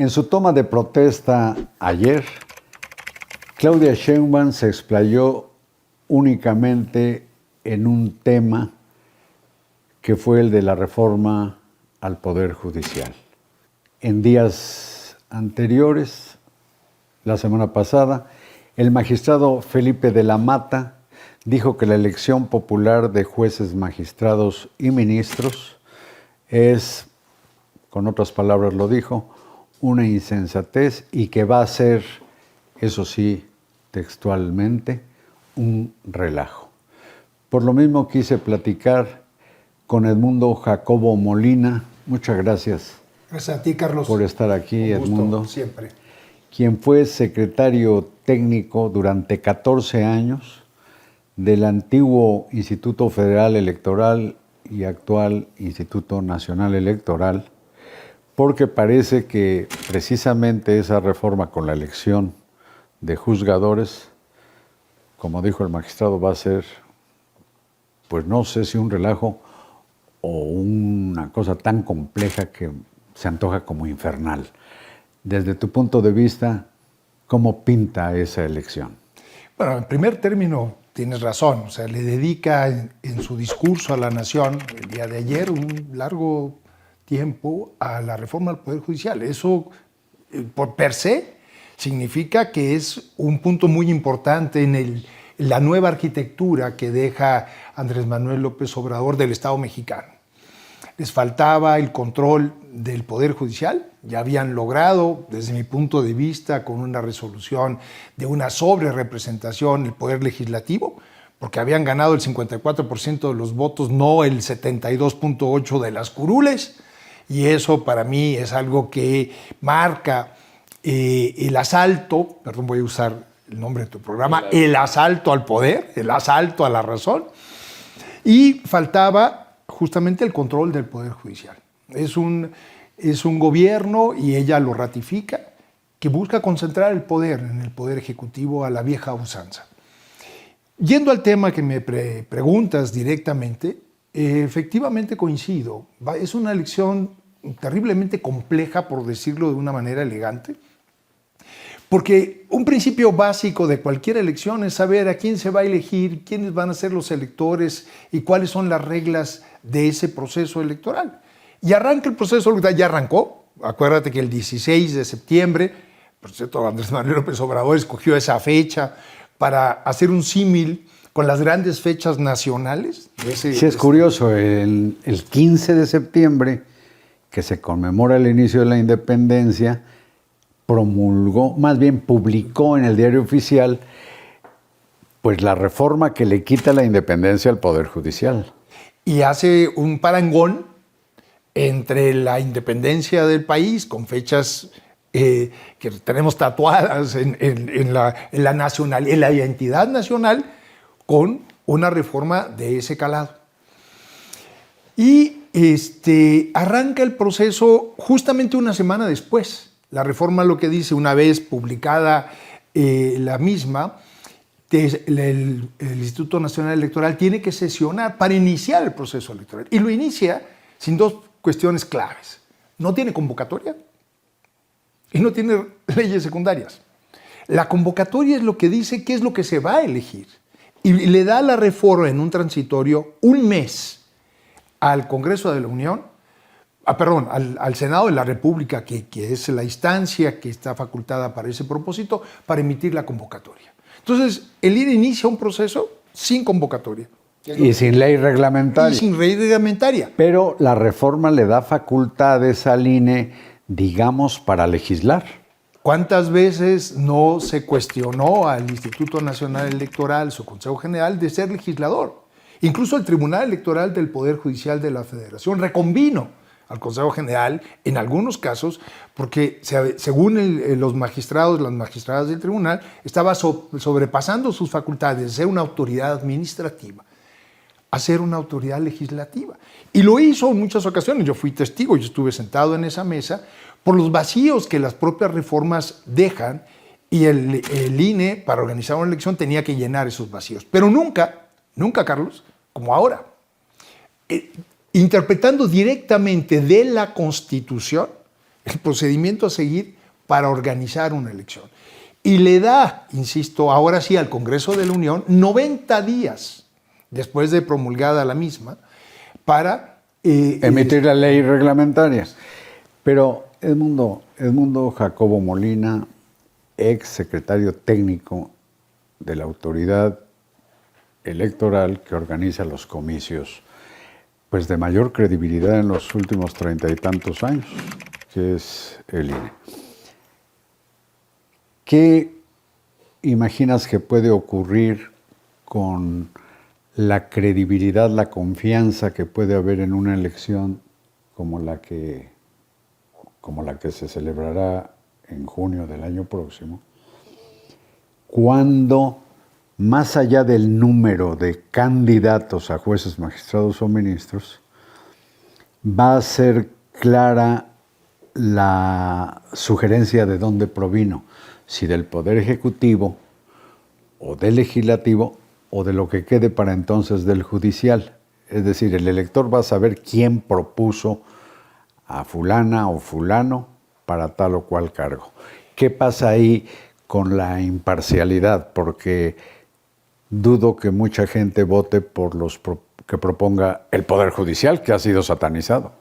En su toma de protesta ayer, Claudia Sheinbaum se explayó únicamente en un tema que fue el de la reforma al Poder Judicial. En días anteriores, la semana pasada, el magistrado Felipe de la Mata dijo que la elección popular de jueces, magistrados y ministros es, con otras palabras lo dijo, una insensatez y que va a ser, eso sí, textualmente, un relajo. Por lo mismo quise platicar con Edmundo Jacobo Molina. Muchas gracias. Gracias a ti, Carlos. Por estar aquí, Un gusto, Edmundo. siempre. Quien fue secretario técnico durante 14 años del antiguo Instituto Federal Electoral y actual Instituto Nacional Electoral, porque parece que precisamente esa reforma con la elección de juzgadores, como dijo el magistrado, va a ser, pues no sé si un relajo o una cosa tan compleja que se antoja como infernal. Desde tu punto de vista, ¿cómo pinta esa elección? Bueno, en primer término, tienes razón. O sea, le dedica en su discurso a la nación el día de ayer un largo tiempo a la reforma al Poder Judicial. Eso, por per se, significa que es un punto muy importante en la nueva arquitectura que deja Andrés Manuel López Obrador del Estado mexicano. Les faltaba el control del Poder Judicial. Ya habían logrado, desde mi punto de vista, con una resolución de una sobrerepresentación el Poder Legislativo, porque habían ganado el 54% de los votos, no el 72.8% de las curules. Y eso para mí es algo que marca el asalto, perdón, voy a usar el nombre de tu programa, el asalto al poder, el asalto a la razón. Y faltaba justamente el control del Poder Judicial. Es un gobierno, y ella lo ratifica, que busca concentrar el poder en el Poder Ejecutivo a la vieja usanza. Yendo al tema que me preguntas directamente, efectivamente coincido. Es una elección terriblemente compleja, por decirlo de una manera elegante, porque un principio básico de cualquier elección es saber a quién se va a elegir, quiénes van a ser los electores y cuáles son las reglas de ese proceso electoral. Y arranca el proceso electoral, ya arrancó. Acuérdate que el 16 de septiembre, por cierto, Andrés Manuel López Obrador escogió esa fecha para hacer un símil con las grandes fechas nacionales. Sí, es curioso, el 15 de septiembre, que se conmemora el inicio de la independencia, promulgó, más bien publicó en el Diario Oficial, pues la reforma que le quita la independencia al Poder Judicial. Y hace un parangón entre la independencia del país, con fechas que tenemos tatuadas en la nacional, en la identidad nacional, con una reforma de ese calado. Y arranca el proceso justamente una semana después. La reforma lo que dice, una vez publicada la misma, el Instituto Nacional Electoral tiene que sesionar para iniciar el proceso electoral. Y lo inicia sin dos cuestiones claves. No tiene convocatoria y no tiene leyes secundarias. La convocatoria es lo que dice qué es lo que se va a elegir. Y le da la reforma en un transitorio un mes al Congreso de la Unión, al Senado de la República, que es la instancia que está facultada para ese propósito, para emitir la convocatoria. Entonces, el INE inicia un proceso sin convocatoria. Y sin ley reglamentaria. Y sin ley reglamentaria. Pero la reforma le da facultades al INE, digamos, para legislar. ¿Cuántas veces no se cuestionó al Instituto Nacional Electoral, su Consejo General, de ser legislador? Incluso el Tribunal Electoral del Poder Judicial de la Federación reconvino al Consejo General en algunos casos, porque según los magistrados, las magistradas del tribunal, estaba sobrepasando sus facultades de ser una autoridad administrativa a ser una autoridad legislativa. Y lo hizo en muchas ocasiones. Yo fui testigo, yo estuve sentado en esa mesa, por los vacíos que las propias reformas dejan, y el INE, para organizar una elección, tenía que llenar esos vacíos. Pero nunca, Carlos, como ahora, interpretando directamente de la Constitución el procedimiento a seguir para organizar una elección. Y le da, insisto, ahora sí al Congreso de la Unión 90 días después de promulgada la misma para emitir la ley reglamentaria. Pero Edmundo Jacobo Molina, ex secretario técnico de la autoridad electoral que organiza los comicios, pues de mayor credibilidad en los últimos 30 y tantos años, que es el INE. ¿Qué imaginas que puede ocurrir con la credibilidad, la confianza que puede haber en una elección como la que se celebrará en junio del año próximo, cuando, más allá del número de candidatos a jueces, magistrados o ministros, va a ser clara la sugerencia de dónde provino, si del Poder Ejecutivo o del Legislativo o de lo que quede para entonces del Judicial? Es decir, el elector va a saber quién propuso a fulana o fulano para tal o cual cargo. ¿Qué pasa ahí con la imparcialidad? Porque dudo que mucha gente vote por los que proponga el Poder Judicial, que ha sido satanizado.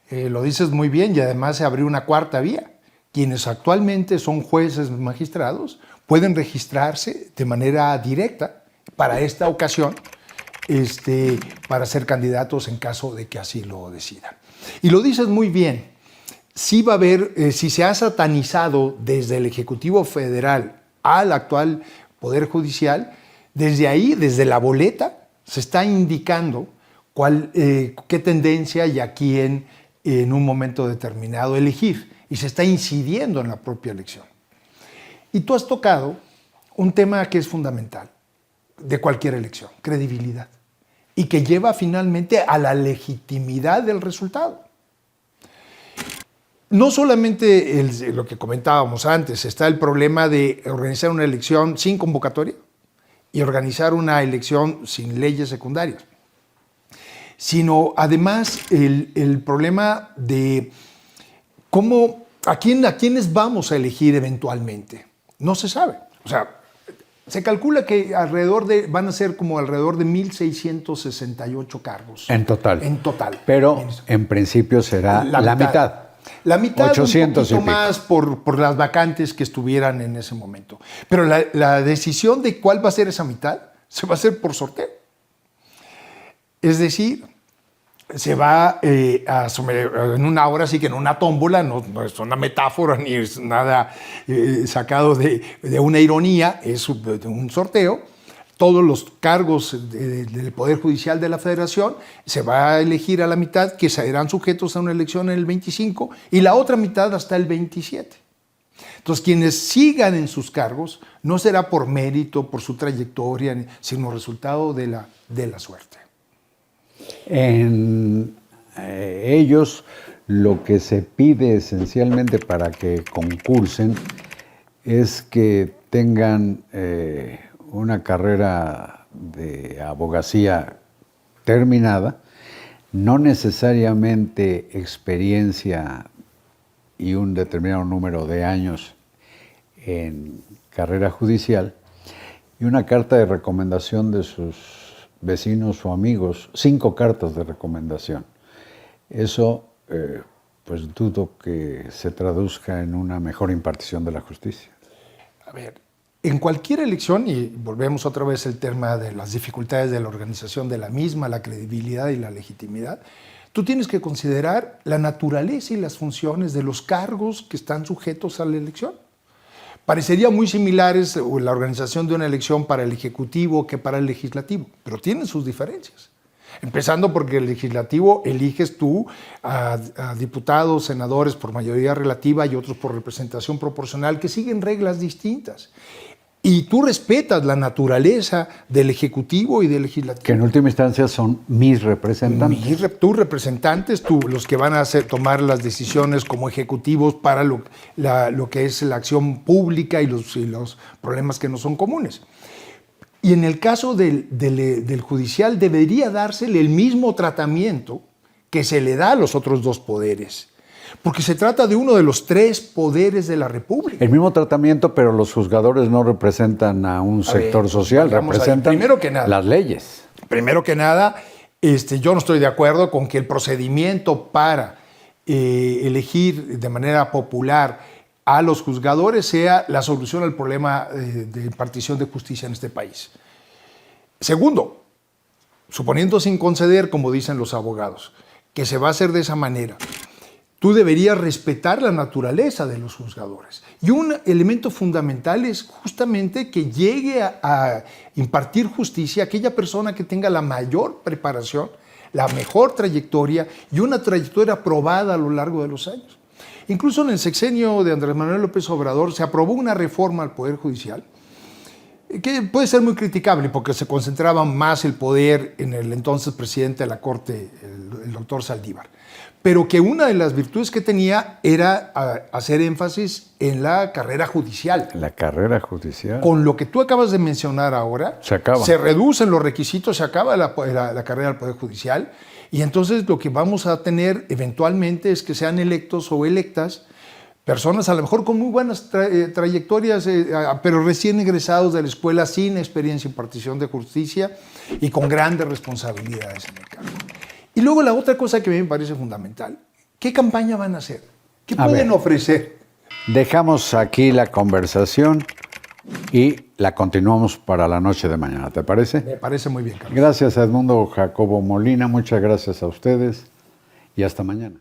Lo dices muy bien, y además se abrió una cuarta vía. Quienes actualmente son jueces magistrados pueden registrarse de manera directa para esta ocasión, para ser candidatos en caso de que así lo decidan. Y lo dices muy bien, sí va a haber, si se ha satanizado desde el Ejecutivo Federal al actual Poder Judicial, desde ahí, desde la boleta, se está indicando qué tendencia y a quién en un momento determinado elegir, y se está incidiendo en la propia elección. Y tú has tocado un tema que es fundamental de cualquier elección: credibilidad, y que lleva finalmente a la legitimidad del resultado. No solamente lo que comentábamos antes, está el problema de organizar una elección sin convocatoria y organizar una elección sin leyes secundarias, sino además el problema de a quiénes vamos a elegir eventualmente. No se sabe. O sea, se calcula que van a ser como alrededor de 1,668 cargos. En total. En total. Pero en principio será la mitad. La mitad, 800 un poquito más por las vacantes que estuvieran en ese momento. Pero la decisión de cuál va a ser esa mitad se va a hacer por sorteo. Es decir, se va a someter en una hora, sí que en una tómbola, no es una metáfora ni es nada sacado de una ironía, es un sorteo. Todos los cargos del Poder Judicial de la Federación se va a elegir a la mitad, que serán sujetos a una elección en el 25, y la otra mitad hasta el 27. Entonces, quienes sigan en sus cargos no será por mérito, por su trayectoria, sino resultado de la suerte. En ellos lo que se pide esencialmente para que concursen es que tengan una carrera de abogacía terminada, no necesariamente experiencia y un determinado número de años en carrera judicial, y una carta de recomendación de sus vecinos o amigos, 5 cartas de recomendación. Eso, pues dudo que se traduzca en una mejor impartición de la justicia. A ver, en cualquier elección, y volvemos otra vez al tema de las dificultades de la organización de la misma, la credibilidad y la legitimidad, tú tienes que considerar la naturaleza y las funciones de los cargos que están sujetos a la elección. Parecería muy similares la organización de una elección para el Ejecutivo que para el Legislativo, pero tienen sus diferencias. Empezando porque el Legislativo eliges tú a diputados, senadores por mayoría relativa y otros por representación proporcional, que siguen reglas distintas. Y tú respetas la naturaleza del Ejecutivo y del Legislativo. Que en última instancia son mis representantes. Tus representantes, los que van a tomar las decisiones como ejecutivos para lo que es la acción pública y los problemas que no son comunes. Y en el caso del judicial debería dársele el mismo tratamiento que se le da a los otros dos poderes. porque se trata de uno de los 3 poderes de la República. El mismo tratamiento, pero los juzgadores no representan a un sector social, representan primero que nada, las leyes. Primero que nada, yo no estoy de acuerdo con que el procedimiento para elegir de manera popular a los juzgadores sea la solución al problema de impartición de justicia en este país. Segundo, suponiendo sin conceder, como dicen los abogados, que se va a hacer de esa manera, tú deberías respetar la naturaleza de los juzgadores. Y un elemento fundamental es justamente que llegue a impartir justicia a aquella persona que tenga la mayor preparación, la mejor trayectoria y una trayectoria probada a lo largo de los años. Incluso en el sexenio de Andrés Manuel López Obrador se aprobó una reforma al Poder Judicial que puede ser muy criticable porque se concentraba más el poder en el entonces presidente de la Corte, el doctor Saldívar, pero que una de las virtudes que tenía era hacer énfasis en la carrera judicial. La carrera judicial. Con lo que tú acabas de mencionar ahora, se reducen los requisitos, se acaba la carrera del Poder Judicial, y entonces lo que vamos a tener eventualmente es que sean electos o electas personas a lo mejor con muy buenas trayectorias, pero recién egresados de la escuela sin experiencia en impartición de justicia y con grandes responsabilidades en el cargo. Y luego la otra cosa que a mí me parece fundamental, ¿qué campaña van a hacer? ¿Qué pueden ofrecer? Dejamos aquí la conversación y la continuamos para la noche de mañana, ¿te parece? Me parece muy bien, Carlos. Gracias a Edmundo Jacobo Molina, muchas gracias a ustedes y hasta mañana.